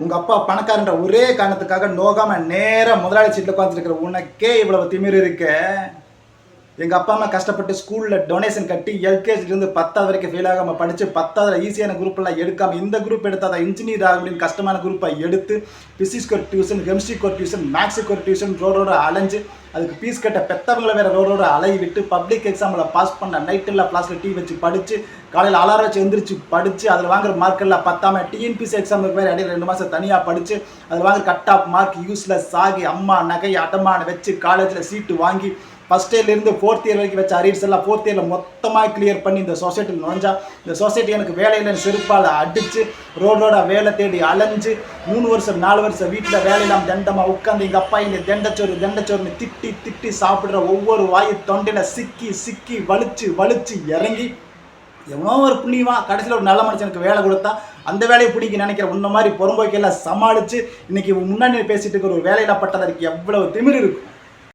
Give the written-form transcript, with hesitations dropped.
உங்கள் அப்பா பணக்காரன்ற ஒரே காரணத்துக்காக நோகாமல் நேராக முதலாளி சீட்டில் உட்காந்துருக்கிற உனக்கே இவ்வளவு திமிர் இருக்க. எங்கள் அப்பா அம்மா கஷ்டப்பட்டு ஸ்கூலில் டொனேஷன் கட்டி எல்கேஜிலேருந்து 10வது வரைக்கும் ஃபெயில் ஆகாமல் படித்து 10வது ஈஸியான குரூப்பெல்லாம் எடுக்காமல் இந்த குரூப் எடுத்தால் தான் இன்ஜினியர் ஆக முடியும் கஷ்டமான குரூப்பை எடுத்து பிசிக்ஸ்க்கு ஒரு டியூஷன், கெமிஸ்ட்ரிக்கு ஒரு டியூஷன், மேக்ஸுக்கு ஒரு டியூஷன் ரோடோட அலைஞ்சு அதுக்கு ஃபீஸ் கட்ட பெற்றவங்களை வேறு ரோடோட அலைய விட்டு பப்ளிக் எக்ஸாமில் பாஸ் பண்ண நைட்டெல்லாம் கிளாஸில் டீ வச்சு படித்து காலையில் அலாரம் வச்சு எந்திரிச்சு படித்து அதில் வாங்குற மார்க்கெல்லாம் பத்தாமல் டிஎன்பிசி எக்ஸாமுக்கு வேறு இடையில 2 மாதம் தனியாக படித்து அதில் வாங்குற கட் ஆஃப் மார்க் யூஸ்லெஸ் ஆகி அம்மா நகை அடமான வச்சு காலேஜில் சீட்டு வாங்கி ஃபஸ்ட் இயர்லேருந்து 4th இயர் வரைக்கும் வச்ச அரியர்ஸ் எல்லாம் 4th இயரில் மொத்தமாக கிளியர் பண்ணி இந்த சொசைட்டியில் நுழைஞ்சா இந்த சொசைட்டி எனக்கு வேலையில் செருப்பால் அடித்து ரோடோட வேலை தேடி அலைஞ்சு 3 வருஷம் 4 வருஷம் வீட்டில் வேலையிலாம் தண்டமாக உட்காந்து எங்கள் அப்பா இங்கே தண்டச்சோறுன்னு திட்டி திட்டி சாப்பிட்ற ஒவ்வொரு வாயு தொண்டையில் சிக்கி சிக்கி வலிச்சு இறங்கி எவ்வளோ ஒரு புண்ணியமா கடைசியில் ஒரு நல்ல மனுஷனுக்கு வேலை கொடுத்தா அந்த வேலையை பிடிக்க நினைக்கிற உன்ன மாதிரி புறம்போக்கெல்லாம் சமாளித்து இன்னைக்கு முன்னாடி பேசிட்டு இருக்கிற ஒரு வேலையில பட்டதற்கு எவ்வளவு திமிர் இருக்கும்.